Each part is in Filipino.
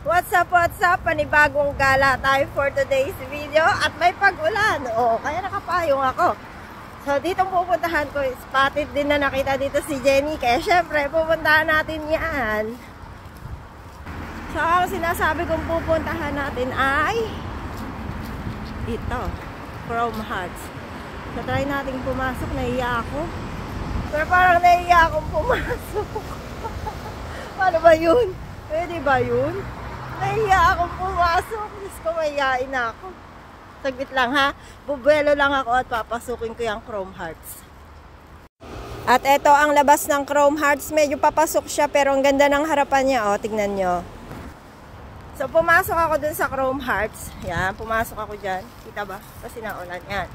What's up? Panibagong gala tayo for today's video at may pag-ulan. Kaya nakapayong ako. So, ditong pupuntahan ko, spotted din na nakita dito si Jenny. Kaya syempre, pupuntahan natin yan. So, ang sinasabi kong pupuntahan natin ay ito, Chrome Hearts. So, try natin pumasok. Nahiya ako. Pero parang nahiya akong pumasok. Paano ba yun? Pwede ba yun? Nahiya akong pumasok. Diyos ko, mahihain na ako. Saglit lang ha. Bubuelo lang ako at papasukin ko yung Chrome Hearts. At eto ang labas ng Chrome Hearts. Medyo papasok siya pero ang ganda ng harapan niya. Tignan nyo. So, pumasok ako dun sa Chrome Hearts. Yan, pumasok ako dyan. Kita ba? Kasi naulan. Yan.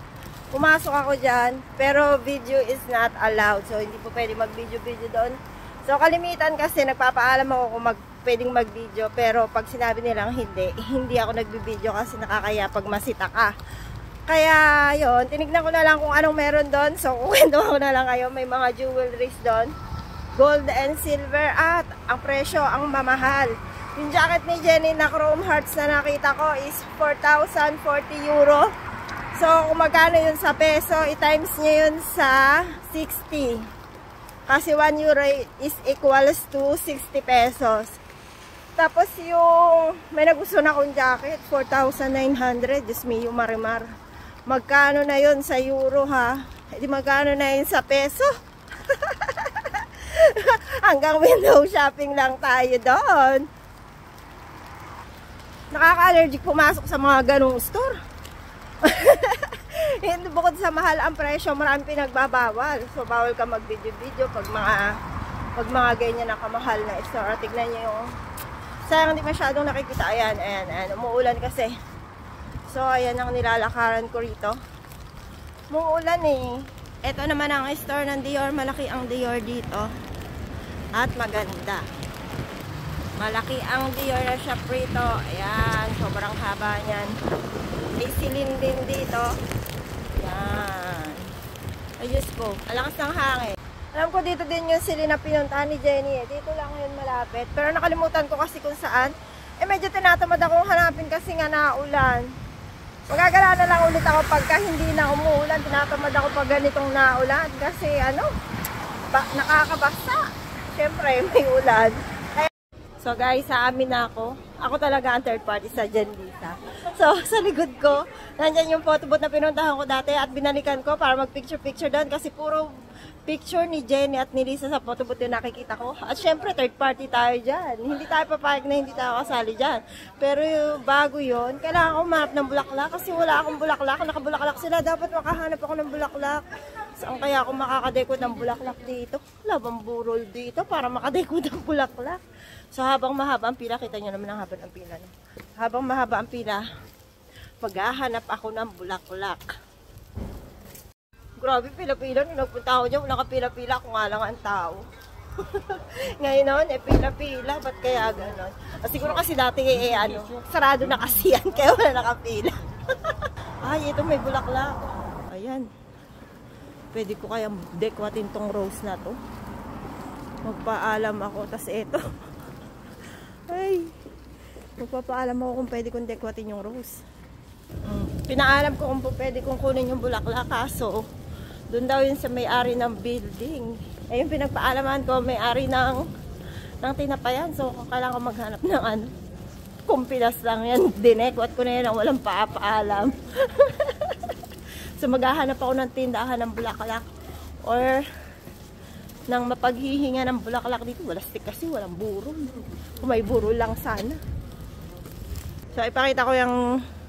Pumasok ako dyan. Pero video is not allowed. So, hindi po pwede mag-video doon. So, kalimitan kasi nagpapaalam ako kung pwedeng mag-video. Pero pag sinabi nilang hindi ako nagbi-video kasi nakakaya pag masita ka. Kaya, yon, tinignan ko na lang kung anong meron doon. So, kuwento ko na lang kayo. May mga jewelries doon. Gold and silver. At ang presyo, ang mamahal. Yung jacket ni Jenny na Chrome Hearts na nakita ko is 4,040 euro. So, kung magkano yun sa peso, i-times nyo yun sa 60. Kasi 1 euro is equals to 60 pesos. Tapos yung may nagustuhan akong jacket, 4,900. Diyos me, yung marimar. Magkano na yun sa euro ha? Hindi magkano na yun sa peso? Hanggang window shopping lang tayo doon. Nakaka-allergic pumasok sa mga ganung store. Hindi, bukod sa mahal ang presyo, marami pinagbabawal. So, bawal ka mag-video pag mga ganyan na kamahal na store. Tignan nyo yung sayang hindi masyadong nakikita. Ayan, umuulan kasi. So, ayan ang nilalakaran ko rito. Umuulan eh. Ito naman ang store ng Dior. Malaki ang Dior dito. At maganda. Malaki ang Dior na shop rito. Ayan, sobrang haba niyan. May silin din dito. Ayan. Ay, Diyos ko. Alakas ng hangin. Alam ko dito din yung silin na pinuntahan ni Jenny. Dito lang yun malapit. Pero nakalimutan ko kasi kung saan. Medyo tinatamad akong hanapin kasi nga naulan. Magagala na lang ulit ako pagka hindi na umuulan. Tinatamad ako pag ganitong naulan. Kasi nakakabasa. Siyempre, may ulan. So guys, sa amin na ako. Ako talaga ang third party sa Jenlisa. So sa likod ko, nandyan yung photobooth na pinuntahan ko dati at binalikan ko para mag-picture-picture doon kasi puro picture ni Jenny at ni Lisa sa photobooth yung nakikita ko. At syempre, third party tayo dyan. Hindi tayo papayag na hindi tayo kasali dyan. Pero bago yon, kailangan ko mahanap ng bulaklak kasi wala akong bulaklak. Nakabulaklak sila. Dapat makahanap ako ng bulaklak. Saan kaya ako makakadekod ng bulaklak dito? Wala bang burol dito para makadekod ng bulaklak? So habang mahaba ang pila, kita nyo naman ang haba ng pila. No? Habang mahaba ang pila, maghahanap ako ng bulaklak. Grabe, pila-pila. Nung nagpunta ako dyan, nakapila-pila kung nga lang ang tao. Ngayon naman, pila-pila. Ba't kaya gano'n? Siguro kasi dati, sarado na kasi yan, kaya wala nakapila. Ay, ito may bulaklak. Ayan. Pwede ko kaya dekwatin tong rose na to. Magpaalam ako. Tas ito. Ay. Magpapaalam ako kung pwede kong dekwatin yung rose. Pinaalam ko kung pwede kong kunin yung bulaklak. Kaso, doon daw yun sa may-ari ng building. Yung pinagpaalaman ko, may-ari ng tinapayan. So, kailangan ko maghanap ng kumpilas lang yan. Dinekwat ko na yan ang walang paapaalam. So, maghahanap ako ng tindahan ng bulaklak. Or, nang mapaghihinga ng bulaklak dito. Wala stick kasi, walang burol. Kung may burol lang sana. So, ipakita ko yung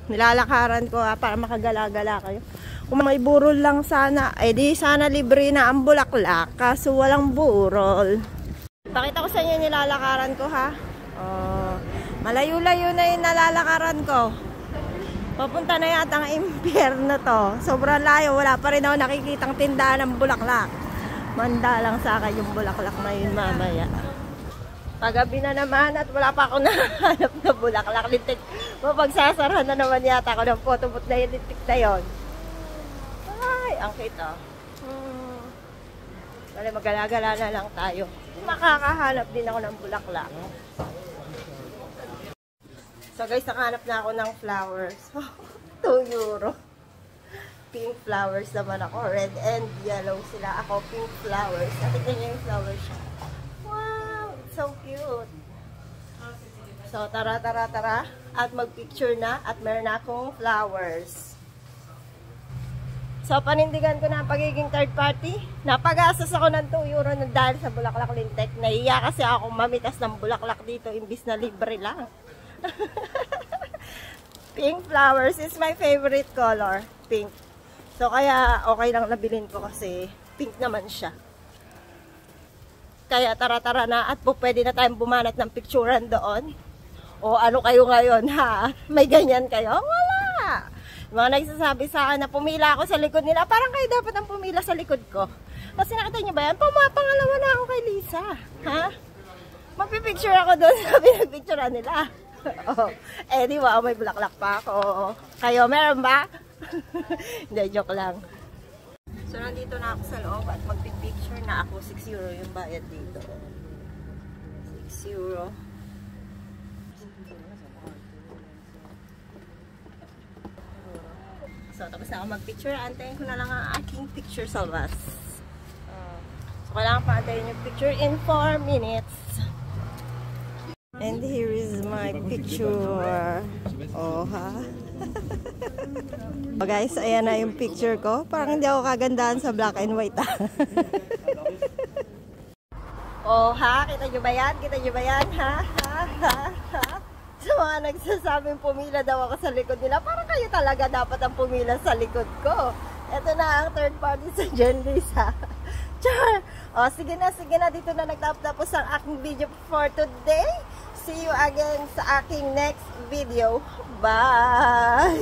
nilalakaran ko para makagala-gala kayo. Kung may burol lang sana, di sana libre na ang bulaklak. Kaso walang burol. Ipakita ko sa inyo yung nilalakaran ko ha. Malayo-layo na yung nilalakaran ko. Papunta na yata ang impyerno to. Sobrang layo. Wala pa rin ako nakikitang tindahan ng bulaklak. Manda lang sa akin yung bulaklak na yun mamaya. Pagabi na naman at wala pa ako nahanap na bulaklak. Lintik. Mapagsasarahan na naman yata ako ng photobooth na yun. Lintik na yun. Ay, ang kita. Wala, magala-gala na lang tayo. Makakahanap din ako ng bulaklak. So guys, nakahanap na ako ng flowers. 2 euro. Pink flowers naman ako. Red and yellow sila. Ako pink flowers. Tignan niyo yung flowers siya. Wow! It's so cute. So tara. At mag-picture na. At meron na akong flowers. So panindigan ko na ang pagiging third party. Napagastos ako ng 2 euro dahil sa Bulaklak Lintek. Nahiya kasi ako mamitas ng bulaklak dito imbis na libre lang. Pink flowers is my favorite color. Pink. So kaya okay lang nabilin ko kasi pink naman siya. Kaya tara na at pwede na tayong bumanat ng picturean doon. O ano kayo ngayon ha? May ganyan kayo? Wala! Mga nagsasabi sa akin na pumila ako sa likod nila. Parang kayo dapat ang pumila sa likod ko. Kasi nakita niyo ba yan? Pumapangalawa na ako kay Lisa. Ha? Magpipicture ako doon sa pinagpicturean nila. Oh. Eh di ba, may bulaklak pa ako. Kayo, meron ba? Hindi, joke lang. So, nandito na ako sa loob at magpipicture na ako. 6 euro yung bayad dito. 6 euro. So, tapos na ako mag-picture. Antayin ko na lang ang aking picture sa bus. So, kailangan pa antayin yung picture in 4 minutes. And here is my picture. Oh, ha? So guys, ayan na yung picture ko. Parang hindi ako kagandahan sa black and white, ha? Oh, ha? Kita nyo ba yan? Kita nyo ba yan? Ha? Sa mga nagsasabing pumila daw ako sa likod nila, parang kayo talaga dapat ang pumila sa likod ko. Ito na ang third party sa Jen Lisa. Char! O, sige na. Dito na nagtapos ang aking video for today. See you again sa aking next video. Bye!